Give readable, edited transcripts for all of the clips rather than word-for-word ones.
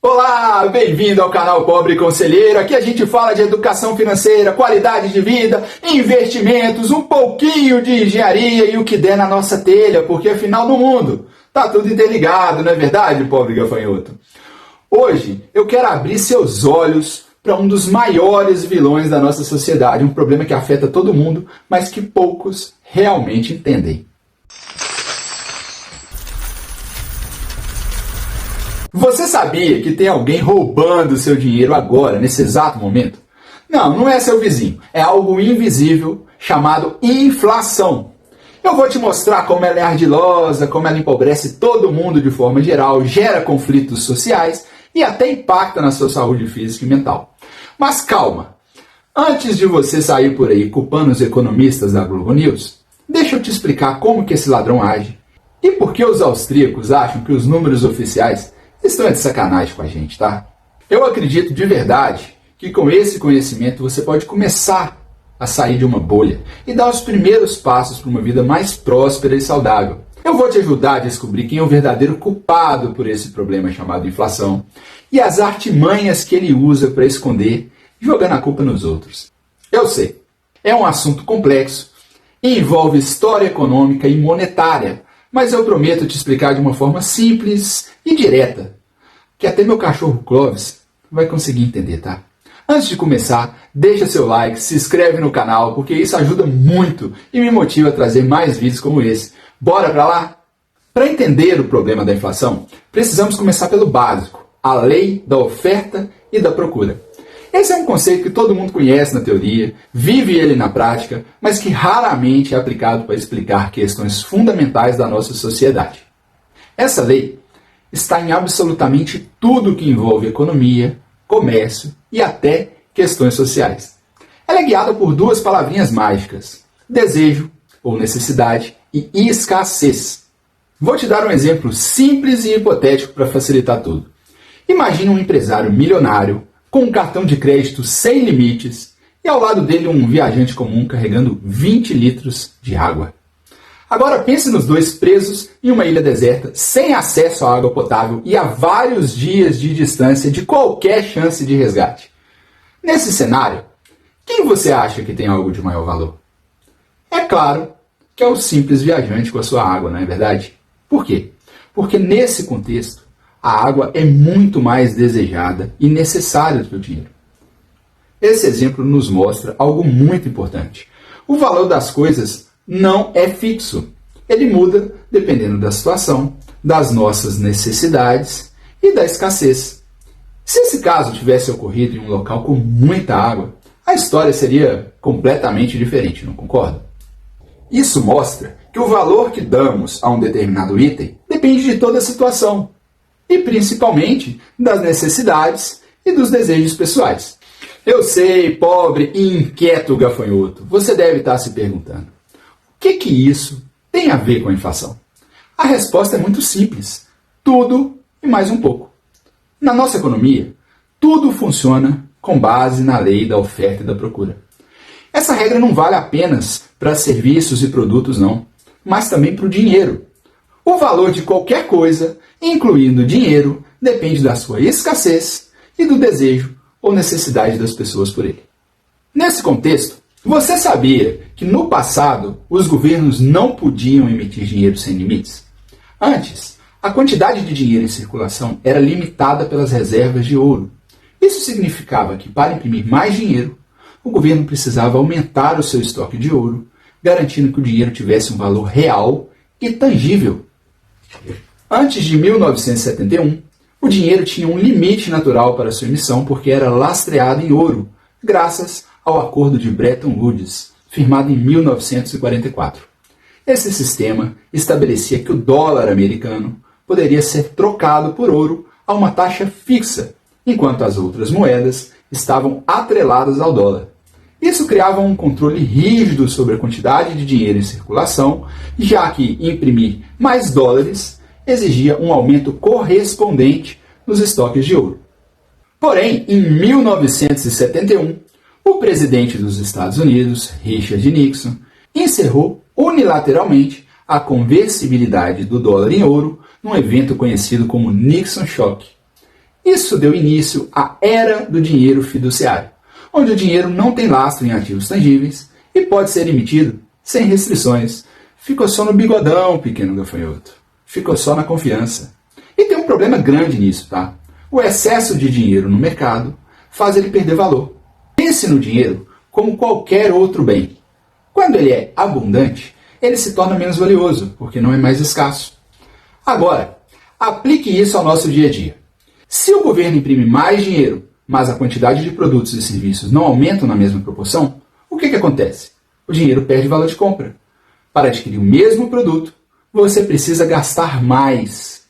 Olá, bem-vindo ao canal Pobre Conselheiro. Aqui a gente fala de educação financeira, qualidade de vida, investimentos, um pouquinho de engenharia e o que der na nossa telha, porque afinal do mundo tá tudo interligado, não é verdade, pobre gafanhoto? Hoje eu quero abrir seus olhos para um dos maiores vilões da nossa sociedade, um problema que afeta todo mundo, mas que poucos realmente entendem. Você sabia que tem alguém roubando seu dinheiro agora, nesse exato momento? Não é seu vizinho. É algo invisível chamado inflação. Eu vou te mostrar como ela é ardilosa, como ela empobrece todo mundo de forma geral, gera conflitos sociais e até impacta na sua saúde física e mental. Mas calma! Antes de você sair por aí culpando os economistas da Globo News, deixa eu te explicar como que esse ladrão age e por que os austríacos acham que os números oficiais estão de sacanagem com a gente, tá? Eu acredito de verdade que com esse conhecimento você pode começar a sair de uma bolha e dar os primeiros passos para uma vida mais próspera e saudável. Eu vou te ajudar a descobrir quem é o verdadeiro culpado por esse problema chamado inflação e as artimanhas que ele usa para esconder, jogando a culpa nos outros. Eu sei, é um assunto complexo e envolve história econômica e monetária, mas eu prometo te explicar de uma forma simples e direta, que até meu cachorro Clovis vai conseguir entender, tá? Antes de começar, deixa seu like, se inscreve no canal, porque isso ajuda muito e me motiva a trazer mais vídeos como esse. Bora pra lá? Para entender o problema da inflação, precisamos começar pelo básico, a lei da oferta e da procura. Esse é um conceito que todo mundo conhece na teoria, vive ele na prática, mas que raramente é aplicado para explicar questões fundamentais da nossa sociedade. Essa lei está em absolutamente tudo que envolve economia, comércio e até questões sociais. Ela é guiada por duas palavrinhas mágicas: desejo ou necessidade e escassez. Vou te dar um exemplo simples e hipotético para facilitar tudo. Imagine um empresário milionário com um cartão de crédito sem limites e ao lado dele um viajante comum carregando 20 litros de água. Agora pense nos dois presos em uma ilha deserta, sem acesso à água potável e a vários dias de distância de qualquer chance de resgate. Nesse cenário, quem você acha que tem algo de maior valor? É claro que é o simples viajante com a sua água, não é verdade? Por quê? Porque nesse contexto, a água é muito mais desejada e necessária do que o dinheiro. Esse exemplo nos mostra algo muito importante. O valor das coisas não é fixo. Ele muda dependendo da situação, das nossas necessidades e da escassez. Se esse caso tivesse ocorrido em um local com muita água, a história seria completamente diferente, não concorda? Isso mostra que o valor que damos a um determinado item depende de toda a situação, e principalmente das necessidades e dos desejos pessoais. Eu sei, pobre e inquieto gafanhoto, você deve estar se perguntando: o que isso tem a ver com a inflação? A resposta é muito simples: tudo e mais um pouco. Na nossa economia, tudo funciona com base na lei da oferta e da procura. Essa regra não vale apenas para serviços e produtos, não, mas também para o dinheiro. O valor de qualquer coisa, incluindo dinheiro, depende da sua escassez e do desejo ou necessidade das pessoas por ele. Nesse contexto, você sabia que no passado os governos não podiam emitir dinheiro sem limites? Antes, a quantidade de dinheiro em circulação era limitada pelas reservas de ouro. Isso significava que, para imprimir mais dinheiro, o governo precisava aumentar o seu estoque de ouro, garantindo que o dinheiro tivesse um valor real e tangível. Antes de 1971, o dinheiro tinha um limite natural para sua emissão porque era lastreado em ouro, graças ao Acordo de Bretton Woods, firmado em 1944. Esse sistema estabelecia que o dólar americano poderia ser trocado por ouro a uma taxa fixa, enquanto as outras moedas estavam atreladas ao dólar. Isso criava um controle rígido sobre a quantidade de dinheiro em circulação, já que imprimir mais dólares exigia um aumento correspondente nos estoques de ouro. Porém, em 1971, o presidente dos Estados Unidos, Richard Nixon, encerrou unilateralmente a conversibilidade do dólar em ouro num evento conhecido como Nixon Shock. Isso deu início à era do dinheiro fiduciário, onde o dinheiro não tem lastro em ativos tangíveis e pode ser emitido sem restrições. Ficou só no bigodão, pequeno gafanhoto. Ficou só na confiança. E tem um problema grande nisso, tá? O excesso de dinheiro no mercado faz ele perder valor. Pense no dinheiro como qualquer outro bem. Quando ele é abundante, ele se torna menos valioso, porque não é mais escasso. Agora, aplique isso ao nosso dia a dia. Se o governo imprime mais dinheiro, mas a quantidade de produtos e serviços não aumentam na mesma proporção, o que acontece? O dinheiro perde valor de compra. Para adquirir o mesmo produto, você precisa gastar mais.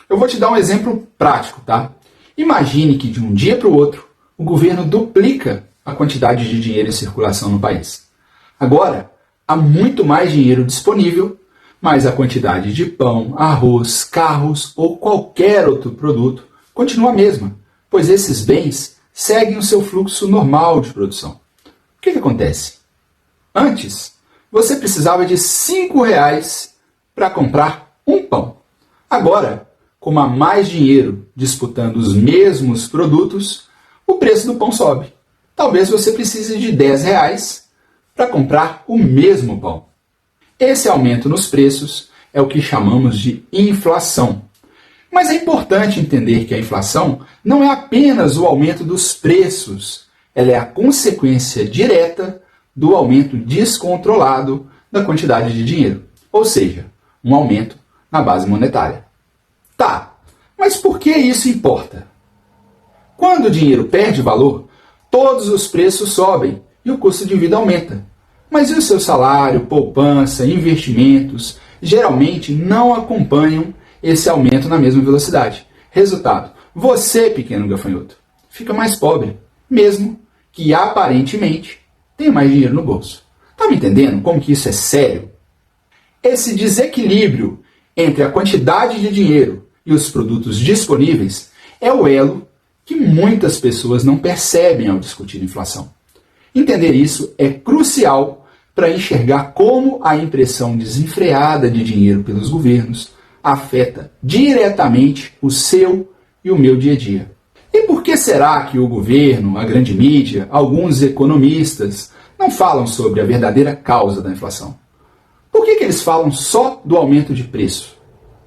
Eu vou te dar um exemplo prático, tá? Imagine que de um dia para o outro, o governo duplica a quantidade de dinheiro em circulação no país. Agora, há muito mais dinheiro disponível, mas a quantidade de pão, arroz, carros ou qualquer outro produto continua a mesma, pois esses bens seguem o seu fluxo normal de produção. O que acontece? Antes, você precisava de R$5 para comprar um pão. Agora, como há mais dinheiro disputando os mesmos produtos, o preço do pão sobe. Talvez você precise de R$10 para comprar o mesmo pão. Esse aumento nos preços é o que chamamos de inflação. Mas é importante entender que a inflação não é apenas o aumento dos preços, ela é a consequência direta do aumento descontrolado da quantidade de dinheiro, ou seja, um aumento na base monetária. Tá, mas por que isso importa? Quando o dinheiro perde valor, todos os preços sobem e o custo de vida aumenta. Mas e o seu salário, poupança, investimentos, geralmente não acompanham esse aumento na mesma velocidade. Resultado, você, pequeno gafanhoto, fica mais pobre, mesmo que aparentemente tenha mais dinheiro no bolso. Tá me entendendo como que isso é sério? Esse desequilíbrio entre a quantidade de dinheiro e os produtos disponíveis é o elo que muitas pessoas não percebem ao discutir inflação. Entender isso é crucial para enxergar como a impressão desenfreada de dinheiro pelos governos afeta diretamente o seu e o meu dia a dia. E por que será que o governo, a grande mídia, alguns economistas não falam sobre a verdadeira causa da inflação? Por que eles falam só do aumento de preço?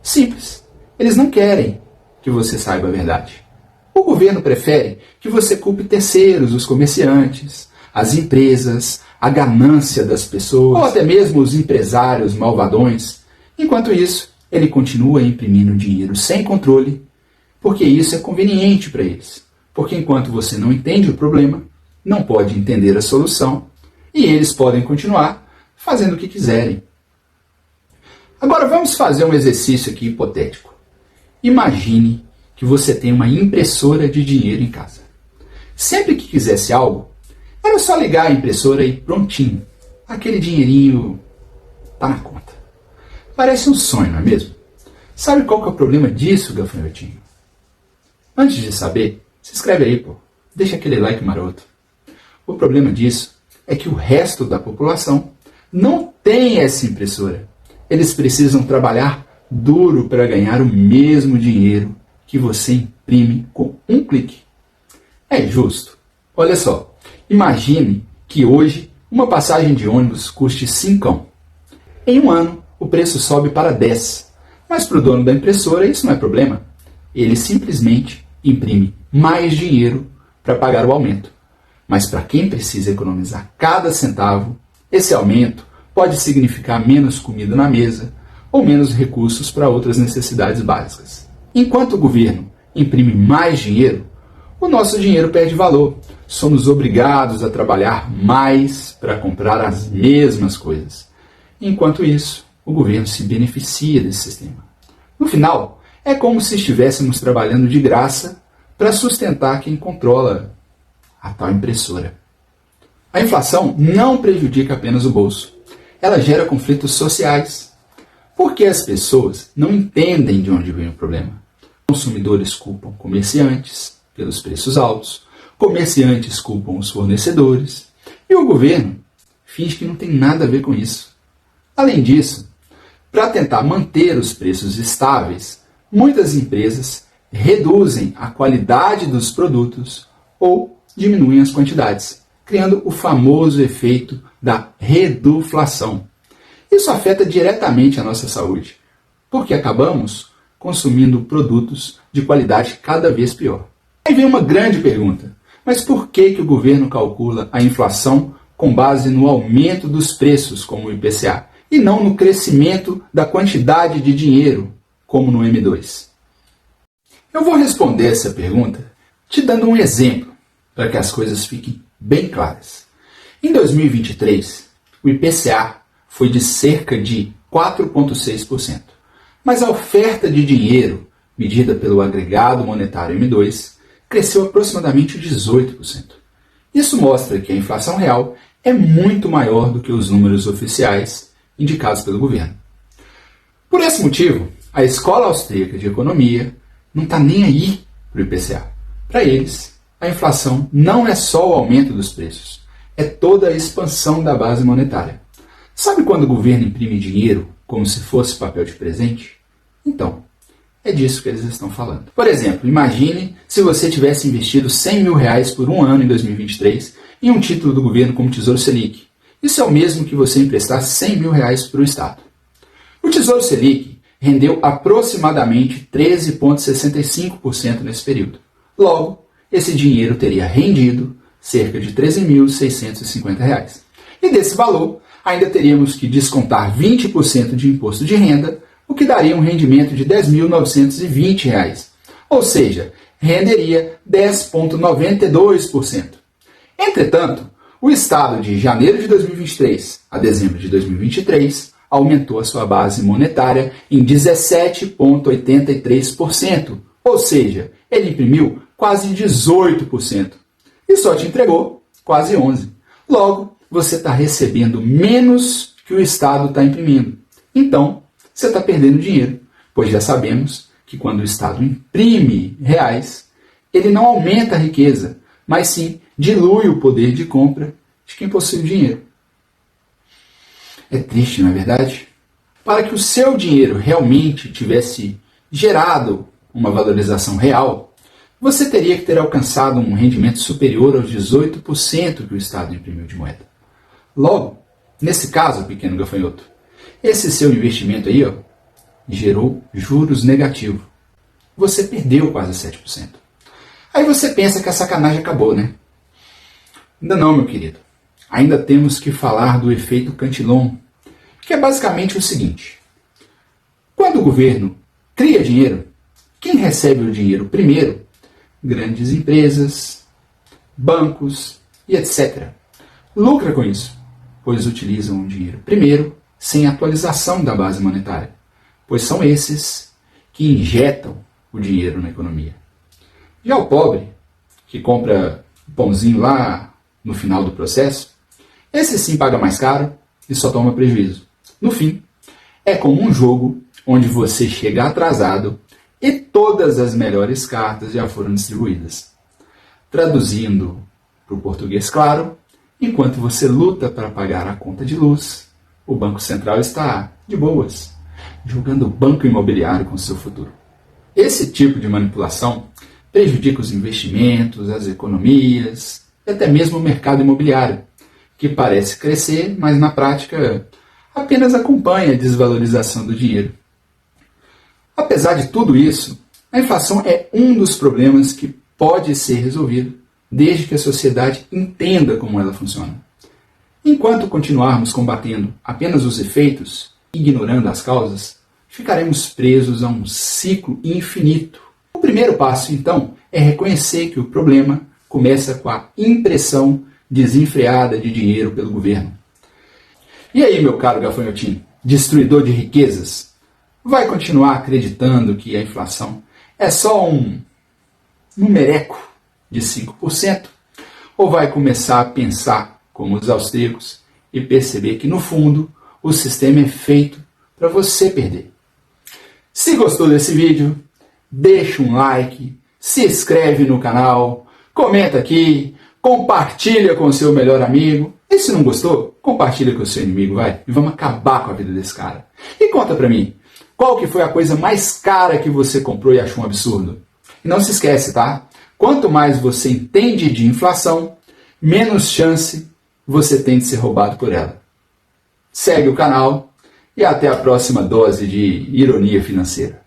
Simples. Eles não querem que você saiba a verdade. O governo prefere que você culpe terceiros, os comerciantes, as empresas, a ganância das pessoas, ou até mesmo os empresários malvadões. Enquanto isso, ele continua imprimindo dinheiro sem controle, porque isso é conveniente para eles. Porque enquanto você não entende o problema, não pode entender a solução, e eles podem continuar fazendo o que quiserem. Agora vamos fazer um exercício aqui hipotético. Imagine que você tem uma impressora de dinheiro em casa. Sempre que quisesse algo, era só ligar a impressora e prontinho. Aquele dinheirinho tá na conta. Parece um sonho, não é mesmo? Sabe qual que é o problema disso, gafanhotinho? Antes de saber, se inscreve aí, pô. Deixa aquele like maroto. O problema disso é que o resto da população não tem essa impressora. Eles precisam trabalhar duro para ganhar o mesmo dinheiro que você imprime com um clique. É justo. Olha só, imagine que hoje uma passagem de ônibus custe 5. Em um ano, o preço sobe para 10. Mas para o dono da impressora isso não é problema. Ele simplesmente imprime mais dinheiro para pagar o aumento. Mas para quem precisa economizar cada centavo, esse aumento pode significar menos comida na mesa ou menos recursos para outras necessidades básicas. Enquanto o governo imprime mais dinheiro, o nosso dinheiro perde valor. Somos obrigados a trabalhar mais para comprar as mesmas coisas. Enquanto isso, o governo se beneficia desse sistema. No final, é como se estivéssemos trabalhando de graça para sustentar quem controla a tal impressora. A inflação não prejudica apenas o bolso. Ela gera conflitos sociais. Porque as pessoas não entendem de onde vem o problema. Consumidores culpam comerciantes pelos preços altos, comerciantes culpam os fornecedores e o governo finge que não tem nada a ver com isso. Além disso, para tentar manter os preços estáveis, muitas empresas reduzem a qualidade dos produtos ou diminuem as quantidades, criando o famoso efeito da reduflação. Isso afeta diretamente a nossa saúde, porque acabamos consumindo produtos de qualidade cada vez pior. Aí vem uma grande pergunta: mas por que o governo calcula a inflação com base no aumento dos preços, como o IPCA, e não no crescimento da quantidade de dinheiro, como no M2? Eu vou responder essa pergunta te dando um exemplo, para que as coisas fiquem bem claras. Em 2023, o IPCA foi de cerca de 4,6%, mas a oferta de dinheiro, medida pelo agregado monetário M2, cresceu aproximadamente 18%. Isso mostra que a inflação real é muito maior do que os números oficiais indicados pelo governo. Por esse motivo, a Escola Austríaca de Economia não está nem aí para o IPCA. Para eles, a inflação não é só o aumento dos preços, é toda a expansão da base monetária. Sabe quando o governo imprime dinheiro como se fosse papel de presente? Então, é disso que eles estão falando. Por exemplo, imagine se você tivesse investido R$100 mil por um ano em 2023 em um título do governo como Tesouro Selic. Isso é o mesmo que você emprestar R$100 mil para o Estado. O Tesouro Selic rendeu aproximadamente 13,65% nesse período. Logo, esse dinheiro teria rendido cerca de R$ 13.650. E desse valor, ainda teríamos que descontar 20% de imposto de renda, o que daria um rendimento de R$ 10.920. Ou seja, renderia 10,92%. Entretanto, o Estado de janeiro de 2023 a dezembro de 2023 aumentou a sua base monetária em 17,83%, ou seja, ele imprimiu quase 18% e só te entregou quase 11%. Logo, você está recebendo menos que o Estado está imprimindo. Então, você está perdendo dinheiro, pois já sabemos que quando o Estado imprime reais, ele não aumenta a riqueza, mas sim dilui o poder de compra de quem possui o dinheiro. É triste, não é verdade? Para que o seu dinheiro realmente tivesse gerado uma valorização real, você teria que ter alcançado um rendimento superior aos 18% que o Estado imprimiu de moeda. Logo, nesse caso, pequeno gafanhoto, esse seu investimento aí, gerou juros negativos. Você perdeu quase 7%. Aí você pensa que a sacanagem acabou, né? Ainda não, meu querido. Ainda temos que falar do efeito Cantillon, que é basicamente o seguinte: quando o governo cria dinheiro, quem recebe o dinheiro primeiro? Grandes empresas, bancos e etc. Lucra com isso, pois utilizam o dinheiro primeiro, sem atualização da base monetária, pois são esses que injetam o dinheiro na economia. Já o pobre, que compra o pãozinho lá no final do processo, esse sim paga mais caro e só toma prejuízo. No fim, é como um jogo onde você chega atrasado e todas as melhores cartas já foram distribuídas. Traduzindo para o português claro, enquanto você luta para pagar a conta de luz, o Banco Central está de boas, jogando banco imobiliário com seu futuro. Esse tipo de manipulação prejudica os investimentos, as economias e até mesmo o mercado imobiliário, que parece crescer, mas na prática apenas acompanha a desvalorização do dinheiro. Apesar de tudo isso, a inflação é um dos problemas que pode ser resolvido desde que a sociedade entenda como ela funciona. Enquanto continuarmos combatendo apenas os efeitos, ignorando as causas, ficaremos presos a um ciclo infinito. O primeiro passo, então, é reconhecer que o problema começa com a impressão desenfreada de dinheiro pelo governo. E aí, meu caro gafanhotinho, destruidor de riquezas, vai continuar acreditando que a inflação é só um numereco de 5%? Ou vai começar a pensar como os austríacos e perceber que, no fundo, o sistema é feito para você perder? Se gostou desse vídeo, deixa um like, se inscreve no canal, comenta aqui, compartilha com o seu melhor amigo. E se não gostou, compartilha com o seu inimigo, vai. E vamos acabar com a vida desse cara. E conta pra mim, qual que foi a coisa mais cara que você comprou e achou um absurdo? E não se esquece, tá? Quanto mais você entende de inflação, menos chance você tem de ser roubado por ela. Segue o canal e até a próxima dose de ironia financeira.